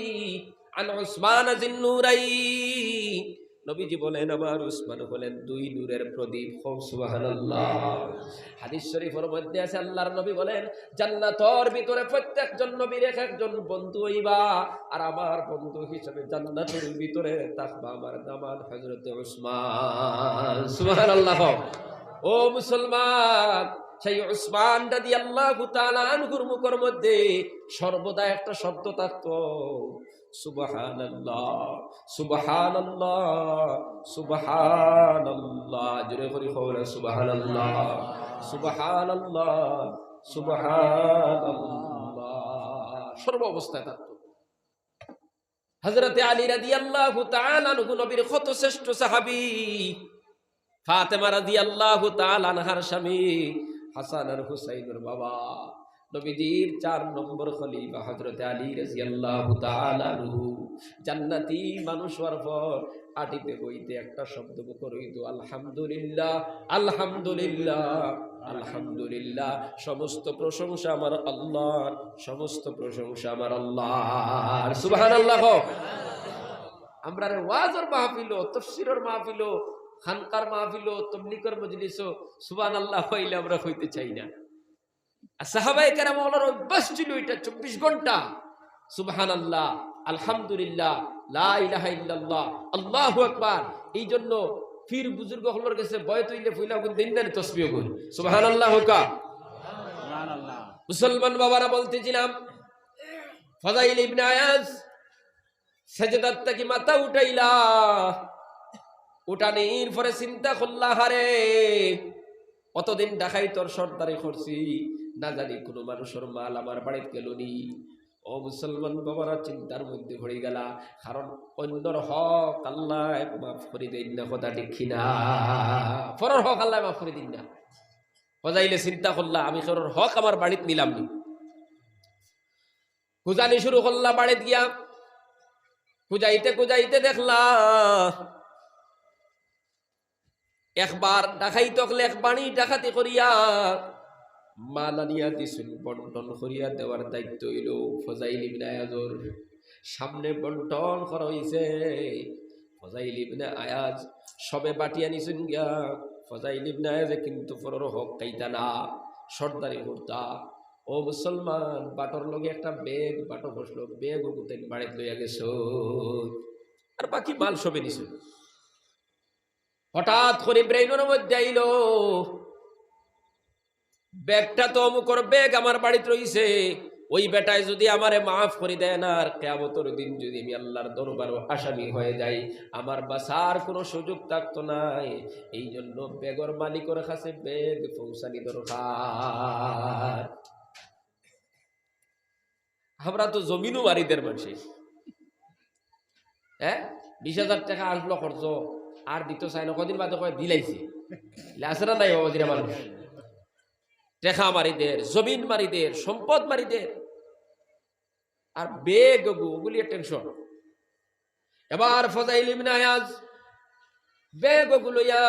আন উসমান যিন্নুরাইন, নবীজি বলেন আমার উসমান হলেন দুই নূরের প্রদীপ। সুবহানাল্লাহ। হাদিস শরীফের মধ্যে আছে আল্লাহর নবী বলেন জান্নাতের ভিতরে প্রত্যেকজন নবীর এক একজন বন্ধু হইবা, আর আমার বন্ধু হিসেবে জান্নাতের ভিতরে থাকবা আমার দামান হযরতে উসমান। সুবহানাল্লাহ। ও মুসলমান, সেই উসমান রাদিয়াল্লাহু তাআলা আনহুর মুখের মধ্যে সর্বদা একটা শব্দ থাকতো, সুবহানাল্লাহ, সুবহানাল্লাহ, সুবহানাল্লাহ। জোরে করে কওনা সুবহানাল্লাহ, সুবহানাল্লাহ, সুবহানাল্লাহ। সর্ব অবস্থায় থাকতো। হযরতে আলী রাদিয়াল্লাহু তাআলা আনহু নবীর কত শ্রেষ্ঠ সাহাবী। ফাতেমা রাদিয়াল্লাহু তাআলা আনহার স্বামী, হাসান আর হুসাইনের বাবা, নবীজির 4 নম্বর খলিফা হযরতে আলী রাদিয়াল্লাহু তাআলা আনহু। জান্নাতি মানুষ হওয়ার পর আটিতে বইতে একটা শব্দ মুখর হইতো, আলহামদুলিল্লাহ, আলহামদুলিল্লাহ, আলহামদুলিল্লাহ। সমস্ত প্রশংসা আমার আল্লাহর, সমস্ত প্রশংসা আমার আল্লাহর। সুবহানাল্লাহ। আমরা ওয়াজের মাহফিল, তাফসীরের মাহফিল, খানকার মাহফিল, তাবলীগের মজলিস সুবহানাল্লাহ হইলে আমরা হইতে চাই না। আর সাহাবায়ে কেরামের অভ্যাস ছিল এটা 24 ঘন্টা সুবহানাল্লাহ, আলহামদুলিল্লাহ, লা ইলাহা ইল্লাল্লাহ, আল্লাহু আকবার। এই জন্য পীর বুজুর্গ হলর কাছে বয়ত হইলে ফুইলা গুন দিন দেন তাসবিহ গুন সুবহানাল্লাহ কা সুবহানাল্লাহ। মুসলমান বাবারা বলতেছিলাম ফাযাইল ইবনে আয়াজ সাজদাত থেকে মাথা উঠাইলা, উঠানির পরে চিন্তা করলা, হারে কতদিন ঢাকাই তোর সর্দারি করছি, না জানি কোন মানুষের মাল আমার বাড়িতে গেল নি। ও মুসলমান বাবারা চিন্তার মধ্যে পড়ে গেলা, কারণ অন্যর হক আল্লাহ মাফ করে দিন না, কথা ঠিক না? পরের হক আল্লাহ মাফ করে দিন না। হজাইলে চিন্তা করলা আমি কারোর হক আমার বাড়িতে নিলাম নি। খুঁজানি শুরু করলা, বাড়িতে গিয়া খুঁজাইতে খুঁজাইতে দেখলা একবার ডাকাইত হলে এক বাণী ডাকাতি করিয়া মাল আনিয়া দিছিল, বন্টন করিয়া দেওয়ার দায়িত্ব হইল ফাযাইল ইবনে আয়াজের। সামনে বন্টন করা হইছে, ফাযাইল ইবনে আয়াজ সবে বাটিয়া নিছেন গিয়া। ফাযাইল ইবনে আয়াজে কিন্তু পরের হক কাইতা না, সর্দারি করতা। ও মুসলমান, বাটর লগে একটা বেগ বাটো বসলো, বেগ ওগুতেন বাড়িতে লইয়া গেছ, আর বাকি মাল সবে নিছে। হঠাৎ করে ব্রেইনের মধ্যে আইল, ব্যাগটা তো অমুকর ব্যাগ আমার বাড়িতে রইছে, ওই বেটায় যদি আমারে মাফ করে দেয় না, আর কিয়ামতের দিন যদি আমি আল্লাহর দরবারে আসামি হয়ে যাই, আমার বাঁচার কোনো সুযোগ থাকতো নাই। এই জন্য ব্যাগর মালিকের কাছে ব্যাগ পৌঁছানি দরকার। আমরা তো জমিনও বাড়িদের মানুষ, হ্যাঁ 20,000 টাকা আসলো খরচ, আর দিত চাই না, কদিন বাদে কয় দিলাইছে। আছে না নাই বাবাজিরা মানুষ? টেকা মারিদের, জমিন মারিদের, সম্পদ মারিদের, আর বেগ ওগুলি টেনশন। এবার ফাযাইল ইবনে আয়াজ বেগ ওগুলোয়া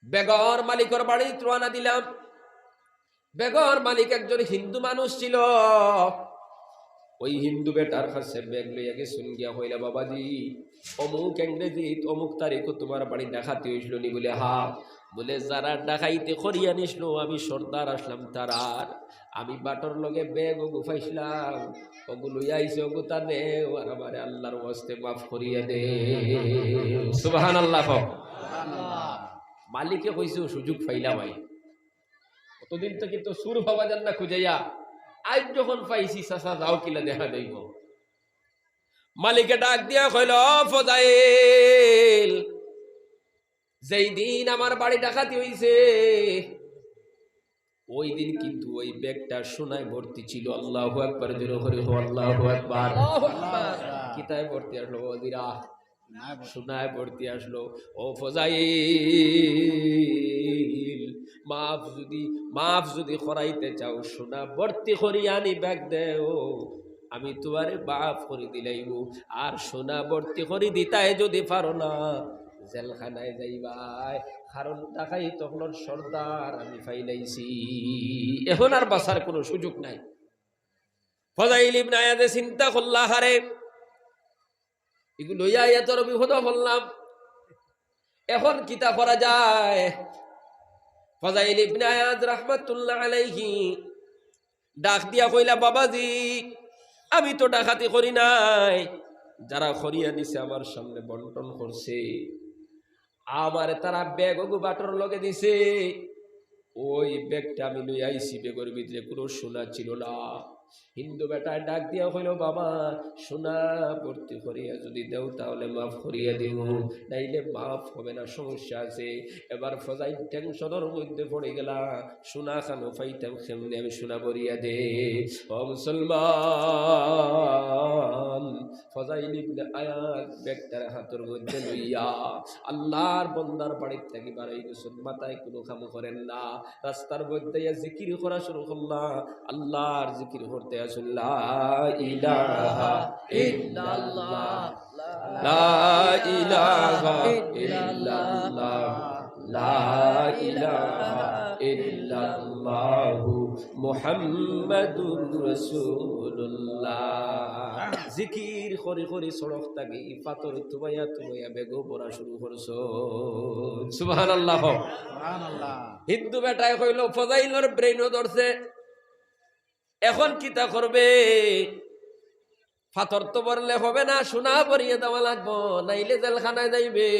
বেগর মালিকের বাড়ি রওনা দিলাম। বেগর মালিক একজন হিন্দু মানুষ ছিল। ওই হিন্দু বেটার কাছে ব্যাগ লইয়া গেছুন, গিয়া হইলা বাবাজি অমুক ইংরেজি অমুক তারিখ তোমার বাড়ি ডাকাতি হইছিল নি? বলে হা। বলে যারা ডাকাইতে করিয়া নিসলো আমি সর্দার আসলাম তারার, আমি বাটর লগে ব্যাগ ওগু ফাইছিলাম, ওগু লইয়া আইছে, ওগু তা নে, আর আমারে আল্লাহর ওয়াস্তে মাফ করিয়া দে। সুবহানাল্লাহ। মালিকে কইছে সুযোগ পাইলা ভাই, কতদিন তো কিন্তু সুর ভাবা যান না খুঁজাইয়া, আজ যখন পাইছি চাচা যাও কিলা দেখা যাইব। মালিকে ডাক দিয়া কইল, ফজাইল, যেই দিন আমার বাড়ি ডাকাতি হইছে ওই দিন কিন্তু ওই ব্যাগটা সোনায় ভর্তি ছিল। আল্লাহু আকবার, জোরে করে হো আল্লাহু আকবার। কিতায় ভর্তি আসলো ওদিরা, সোনায় ভর্তি আসলো। ও ফজাইল, মাফ যদি করাইতে চাও, সোনা ভর্তি করি আনি ব্যাগ দেও, আমি তোমারে মাফ করে দিলাইব। আর সোনা ভর্তি করি দিতাই যদি পারো না, জেলখানায় যাইবাই, কারণ টাকাই তখন সর্দার আমি ফাইলাইছি, এখন আর বাঁচার কোনো সুযোগ নাই। ফজাইল ইবনে আয়াদে চিন্তা করলা, হারে এগুলো লইয়া এত বিপদ বললাম, এখন কিতা করা যায়? ফজাইল ইবনে আয়াদ রাহমাতুল্লাহ আলাইহি ডাক দিয়া কইলা, বাবাজি, আমি তো ডাকাতি করি নাই, যারা খরিয়া নিছে আমার সামনে বন্টন করছে, আমার তারা ব্যাগ বাটর লগে দিছে, ওই ব্যাগটা আমি লই আইছি, ব্যাগের ভিতরে কোনো সোনা ছিল না। হিন্দু বেটায় ডাক দিয়া হইল, বাবা, সোনা ভর্তি করিয়া যদি দেও তাহলে মাফ করিয়া দিব, নাইলে মাফ হবে না, সমস্যা আছে। এবার ফজাইল টেনশনের মধ্যে পড়ে গেলা, সোনা খানো পাইতাম কেমনে, আমি সোনা ভরিয়া দে। ও মুসলমান, ফজাইল ইবনে আয়াদ ব্যাগটার হাতের মধ্যে লইয়া আল্লাহর বন্দার বাড়ির থেকে বাড়াই গেছেন, মাথায় কোনো কাম করেন না, রাস্তার মধ্যে জিকির করা শুরু করলাম, আল্লাহর জিকির করতে আসুন, লা ইলাহা ইল্লাল্লাহ, লা ইলাহা ইল্লাল্লাহ, লা ইলাহা ইল্লাল্লাহু মুহাম্মাদুর রাসূলুল্লাহ। জিকির করি করি সড়ক থাকি পাথর তুমাইয়া তুমাইয়া বেগো পড়া শুরু করছো, সুবহানাল্লাহ সুবহানাল্লাহ। হিন্দু বেটায় কইল, ফজাইলের ব্রেইনও ধরছে, এখন কিতা করবে? পাথর তো বললে হবে না, সোনা ভরিয়ে দেওয়া লাগবো, নাইলে জেলখানায় যাইবে।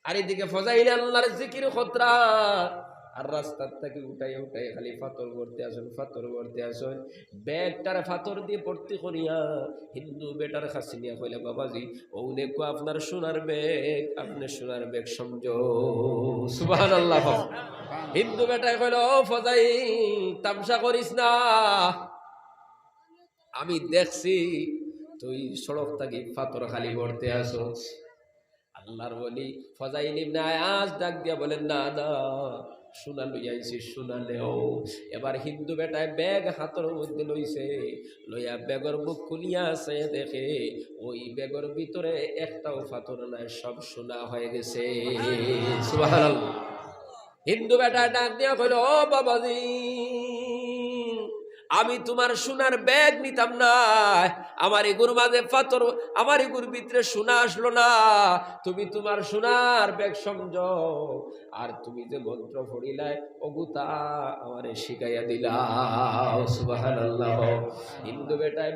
আর এদিকে ফজাইল আল্লাহর জিকির খতরা, আর রাস্তার থেকে উঠাই উঠাই খালি পাথর ভরতে আসুন, পাথর ভরতে আসুন। ব্যাগটার পাথর দিয়ে ভর্তি করিয়া হিন্দু বেটার কাছে নিয়ে কইলে, বাবাজি, ও দেখো আপনার সোনার ব্যাগ, আপনি সোনার ব্যাগ সমঝো, সুবহানাল্লাহ। হিন্দু বেটায় কইল, ও ফজাইল, তামসা করিস না, আমি দেখছি তুই সড়ক থাকি পাথর খালি ভরতে আসোস। আল্লাহর বলি ফজাইল ইবনে আয়াজ ডাক দিয়া বলেন, না না, সোনা লইয়া আইছি, সোনা নেও। এবার হিন্দু বেটায় ব্যাগ হাতের মধ্যে লইছে, লইয়া ব্যাগের মুখ খুলিয়া আছে, দেখে ওই ব্যাগের ভিতরে একটাও পাথর নাই, সব সোনা হয়ে গেছে, সুবহানাল্লাহ। হিন্দু বেটায় ডাক দিয়া কইল, ও বাবাজি, আমি তোমার সোনার ব্যাগ নিতাম না, আমার এগুর মাঝে পাথর, আমার এগুর ভিতরে সোনা আসলো না, তুমি তোমার সোনার ব্যাগ সমঝো, আর তুমি যে মন্ত্র পড়িলাই ওগুতা আমারে শিখাইয়া দিলাও, সুবহানাল্লাহ। হিন্দু বেটায়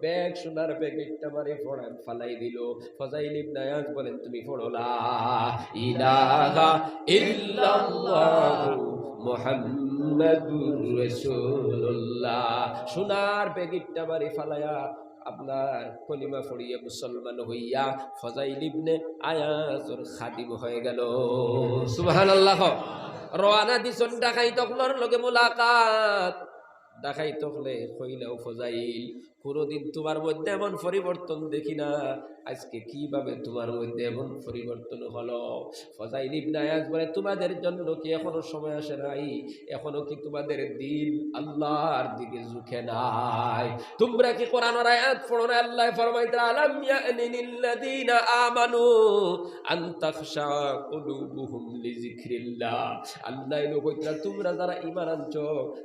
ব্যাগ সোনার ব্যাগ একটা মারে পড়ায় ফালাই দিল। ফজাইল ইবনে আয়াজ বলেন, তুমি পড়ো লা ইলাহা ইল্লাল্লাহু মুহাম্মাদুর রাসূলুল্লাহ। সোনার ব্যাগটা বাড়ি ফালায়া আপনার কলিমা পড়িয়া মুসলমান হইয়া ফজাইল ইবনে আয়াজের খাদিম হয়ে গেল, সুবহানাল্লাহ। রওয়ানা দিছন ডাকাইত হকলর লগে মুলাকাত, ডাকাইত হলে কইলেও, ফজাইল, কোনদিন তোমার মধ্যে এমন পরিবর্তন দেখি না, আজকে কিভাবে তোমার মধ্যে এমন পরিবর্তন হলো? ফজাইল ইবনে আয়াজ বলে, তোমাদের জন্য কি এখনো সময় আসে নাই? এখনো কি তোমাদের দিল আল্লাহর দিকে ঝুঁকে নাই? তোমরা কি কোরআনের আয়াত পড়ো না? আল্লাহ ফরমাইতে, আলাম ইয়ানিল্লাযীনা আমানু আন তাখশা কুলুবুহুম লিযিকরিল্লাহ। আল্লাহ কইতরা, তোমরা যারা ঈমান আনছো,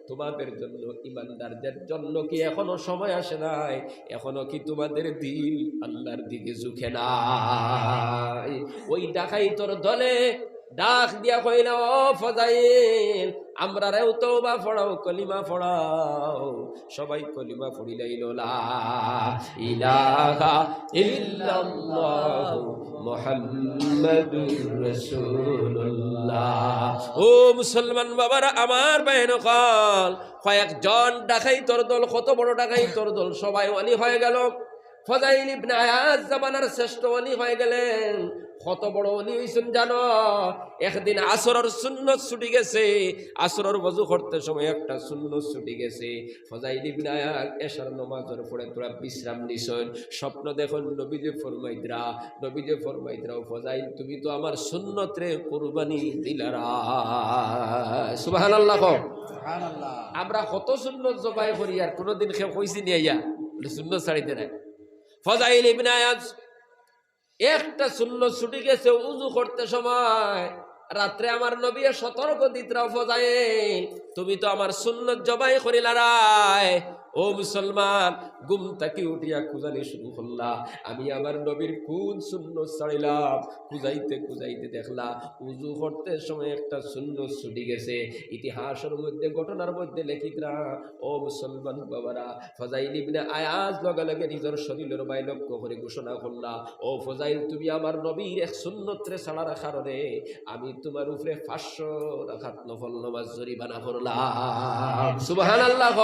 তোমাদের জন্য, ঈমানদারদের জন্য কি এখনো সময় আসে নাই? এখনো কি তোমাদের দিল আল্লাহর দিকে ঝুঁকে নাই? ওই ডাকাইতর দলে ডাক দিয়া কইল, ও ফজাইল, আমরা রেও তওবা পড়াও, কলিমা পড়াও। সবাই কলিমা পড়িলাইল, লা ইলাহা ইল্লাল্লাহু মুহাম্মাদুর রাসূলুল্লাহ। ও মুসলমান বাবারা, আমার বাইন কল, কয়েকজন ডাকাইতর দল, কত বড় ডাকাইতর দল, সবাই ওয়ালি হয়ে গেল। ফাযাইল ইবনে আয়াজ জামানার শ্রেষ্ঠ ওলি হয়ে গেলেন। কত বড় ওলি হইছেন জানো? একদিন আসরের সুন্নত ছুটি গেছে, আসরের ওযু করতে সময় একটা সুন্নত ছুটি গেছে। ফাযাইল ইবনে আয়াজ এশার নামাজের পরে তোরা বিশ্রাম নিছেন, স্বপ্ন দেখুন নবীজি ফরমাইতরা ফাযাইল তুমি তো আমার সুন্নত রে কুরবানি দিলারা। সুবহানাল্লাহ। সুবহানাল্লাহ। আমরা কত সুন্নত জবাই করি আর কোনদিন কেউ কইছি নি আইয়া সুন্নত ছাড়িতে নাই। ফাযাইল ইবনে আয়াজ একটা সুন্নত ছুটি গেছে উযু করতে সময়, রাত্রে আমার নবী সতর্ক দিতরা ফাযাইল তুমি তো আমার সুন্নত জবাই করিলারায়। ও মুসলমান, ঘুম থেকে উঠিয়া খুঁজানি শুরু করলা, আমি আমার নবীর কোন সুন্নত ছাড়িলাম। খুঁজাইতে দেখলা উযু করতে সময় একটা সুন্নত ছুটি গেছে। ইতিহাসের মধ্যে ঘটনার মধ্যে লেখিতরা, ও মুসলমান বাবারা, ফাযাইল ইবনে আয়াজ লগে লগে নিজের শরীরের বাই লক্ষ্য করে ঘোষণা করলা, ও ফাযাইল তুমি আমার নবীর এক সুন্নত রে ছাড়ার কারণে আমি তোমার উপরে 500 রাকাত নফল নামাজ জরিমানা করলাম। সুবহানাল্লাহ।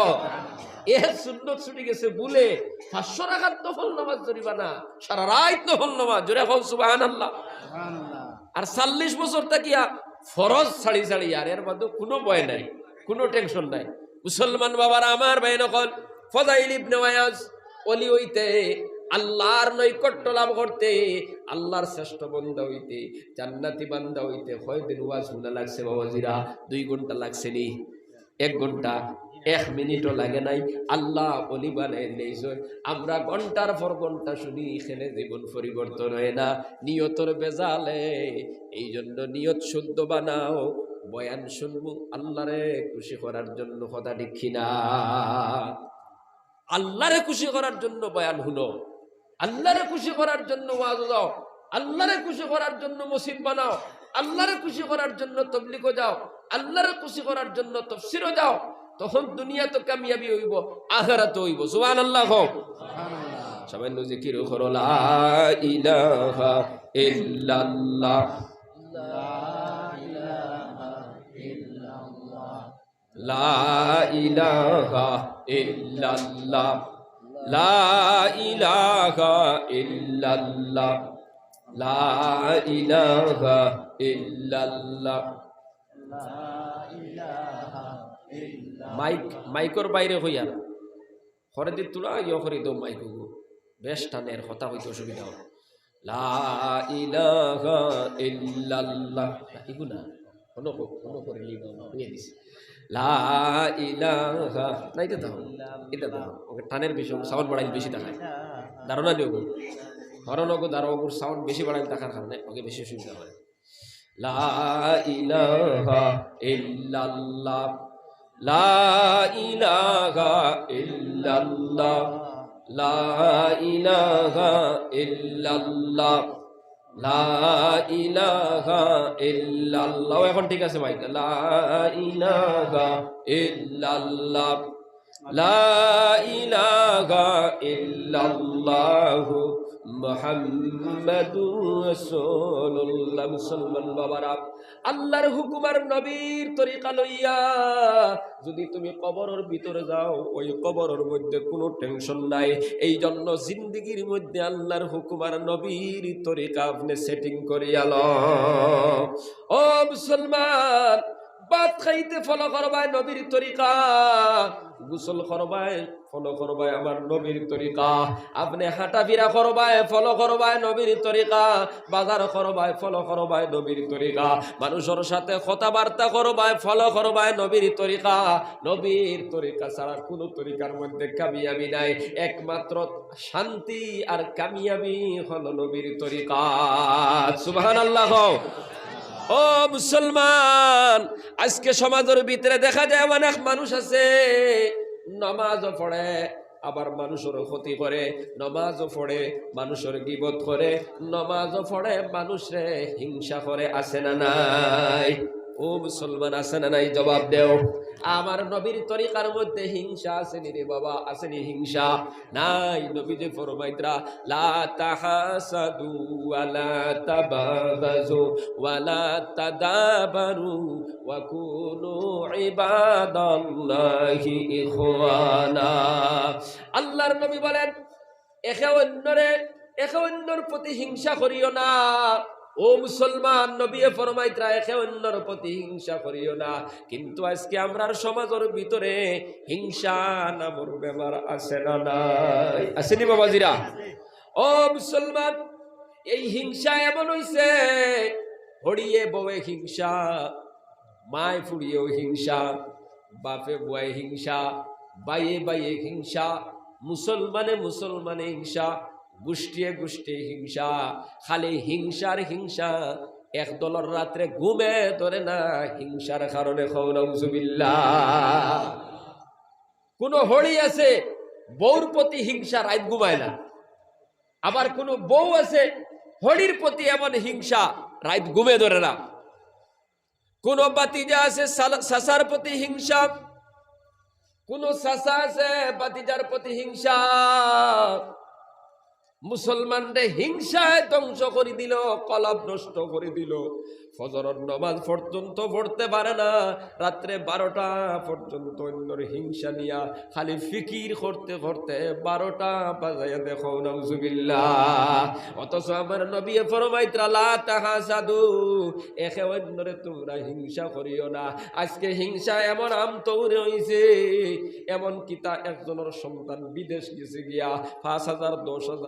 সুন্নত ছুটি গেছে বলে 500 রাকাত নফল নামাজ জরিমানা, সারা রাত নফল নামাজ, জোরে বল সুবহানাল্লাহ। আর 40 বছর থাকিয়া ফরজ ছাড়ি আর এর মধ্যে কোনো ভয় নাই, কোনো টেনশন নাই। মুসলমান বাবারা আমার ভাই নকল, ফাযাইল ইবনে আয়াজ ওলি হইতে, আল্লাহর নৈকট্য লাভ করতে, আল্লাহর শ্রেষ্ঠ বান্দা হইতে, জান্নাতি বান্দা হইতে কয়দিন ওয়াজ শোনা লাগছে বাবাজিরা? 2 ঘন্টা লাগছে নি? 1 ঘন্টা 1 মিনিটও লাগে নাই। আল্লাহ ওলি বানাই দিয়েছেন। আমরা ঘন্টার পর ঘন্টা শুনি, এখানে জীবন পরিবর্তন হয় না, নিয়তর বেজালে। এই জন্য নিয়ত শুদ্ধ বানাও, বয়ান শুনবো আল্লাহরে খুশি করার জন্য, কথা ঠিক না? আল্লাহরে খুশি করার জন্য বয়ান শুনো, আল্লাহরে খুশি করার জন্য ওয়াজ দাও, আল্লাহরে খুশি করার জন্য মসজিদ বানাও, আল্লাহরে খুশি করার জন্য তাবলীগে যাও, আল্লাহরে খুশি করার জন্য তাফসীরে যাও। তখন দুনিয়া তো কামিয়াবি হইব, আখিরাত হইব। সুবহানাল্লাহ। সুবহানাল্লাহ। সবাই জিকির করো লা ইলাহা ইল্লাল্লাহ, লা ইলাহা ইল্লাল্লাহ, লা ইলাহা ইল্লাল্লাহ, লা ইলাহা ইল্লাল্লাহ, লা ইলাহা ইল্লাল্লাহ। মাইকর বাইরে হইয়া হরে দি তুলা ইয় করে দো মাইক বেশ টানের কথা হইতে অসুবিধা হবে। লা ইলাহা ইল্লাল্লাহ, এগুলা কোনো করে হইয়া দিছে। লা ইলাহা না, এটা দাও ওকে টানের বেশি, সাউন্ড বাড়াইলে বেশি দেখায়, ধারণা নিও হরনগো দারোগুর সাউন্ড বেশি বাড়াইলে দেখার কারণে ওকে বেশি অসুবিধা হয়। লা ইলাহা ইল্লাল্লাহ, লা ইলাহা ইল্লাল্লাহ, লা ইলাহা ইল্লাল্লাহ, লা ইলাহা ইল্লাল্লাহ। এখন ঠিক আছে ভাই, লা ইলাহা ইল্লাল্লাহ, লা ইলাহা ইল্লাল্লাহ মুহাম্মাদুর রাসূলুল্লাহ। মুসলমান বাবারা, আল্লাহর হুকুম আর নবীর তরিকা লইয়া যদি তুমি কবরের ভিতরে যাও, ওই কবরের মধ্যে কোনো টেনশন নাই। এই জন্য জিন্দেগির মধ্যে আল্লাহর হুকুম আর নবীর তরিকা আপনি সেটিং করিয়া লও। ও মুসলমান, ভাত খাইতে ফলো করবাই নবীর তরিকা, গোসল করবাই ফলো করবাই আমার নবীর তরিকা, আপনি হাঁটা ফিরা করবাই ফলো করবাই নবীর তরিকা, বাজার করবাই ফলো করবাই নবীর তরিকা, মানুষের সাথে কথাবার্তা করবাই ফলো করবাই নবীর তরিকা। নবীর তরিকা ছাড়া কোনো তরিকার মধ্যে কামিয়াবি নাই, একমাত্র শান্তি আর কামিয়াবি হলো নবীর তরিকা। সুবহানাল্লাহ। ও মুসলমান, আজকে সমাজের ভিতরে দেখা যায় অনেক মানুষ আছে নামাজও পড়ে আবার মানুষের ক্ষতি করে, নামাজও পড়ে মানুষের গীবত করে, নামাজও পড়ে মানুষরে হিংসা করে। আছে না নাই? ও মুসলমান, আছে না নাই? জবাব দেও। আমার নবীর তরিকার মধ্যে হিংসা আসেনি রে বাবা? আসেনি হিংসা? নাই। নবী যে ফরমাইতরা লা তাহাসাদু ওয়ালা তাবাগাজু ওয়ালা তাদাবারু ওয়া কুনু ইবাদাল্লাহি ইখওয়ানা। আল্লাহর নবী বলেন, একে অন্যর প্রতি হিংসা করিও না। ও মুসলমান, নবী ফরমাইতরা একে অন্যর প্রতি হিংসা করিও না। কিন্তু আজকে আমরার সমাজের ভিতরে হিংসা নামর বেমার আছে না নাই? আসেনি বাবাজিরা? ও মুসলমান, এই হিংসা এমন হইছে, হড়িয়ে বউয়ে হিংসা, মায় ফুড়িয়েও হিংসা, বাপে বুয়ায় হিংসা, বাইয়ে বাইয়ে হিংসা, মুসলমানে হিংসা, গোষ্ঠীয়ে গোষ্ঠী হিংসা, খালি হিংসার হিংসা। এক দলের রাত্রে ঘুমে ধরে না হিংসার কারণে। নাউজুবিল্লাহ। কোন হড়ি আছে বউর প্রতি হিংসা, রাত ঘুমায় না। আবার কোন বউ আছে হড়ির প্রতি এমন হিংসা, রাত ঘুমে ধরে না। কোন বাতিজা আছে সাসার প্রতি হিংসা, কোন সাসা আছে বাতিজার প্রতি হিংসা। মুসলমানরে হিংসায় ধ্বংস করে দিল, কলব নষ্ট করে দিল। ফজরের নামাজ পর্যন্ত পড়তে পারে না, রাত্রে 12টা পর্যন্ত অন্যর হিংসা নিয়া খালি ফিকির করতে করতে 12টা বাজাইয়া দেখো। নাউজুবিল্লাহ। অথচ আমার নবী ফরমাইতরা লা তাহাসাদু, একে অন্যরে তোমরা হিংসা করিও না। আজকে হিংসা এমন আমতৌরে হইছে, এমন কি তা একজনের সন্তান বিদেশ গেছে গিয়া 5,000 10,000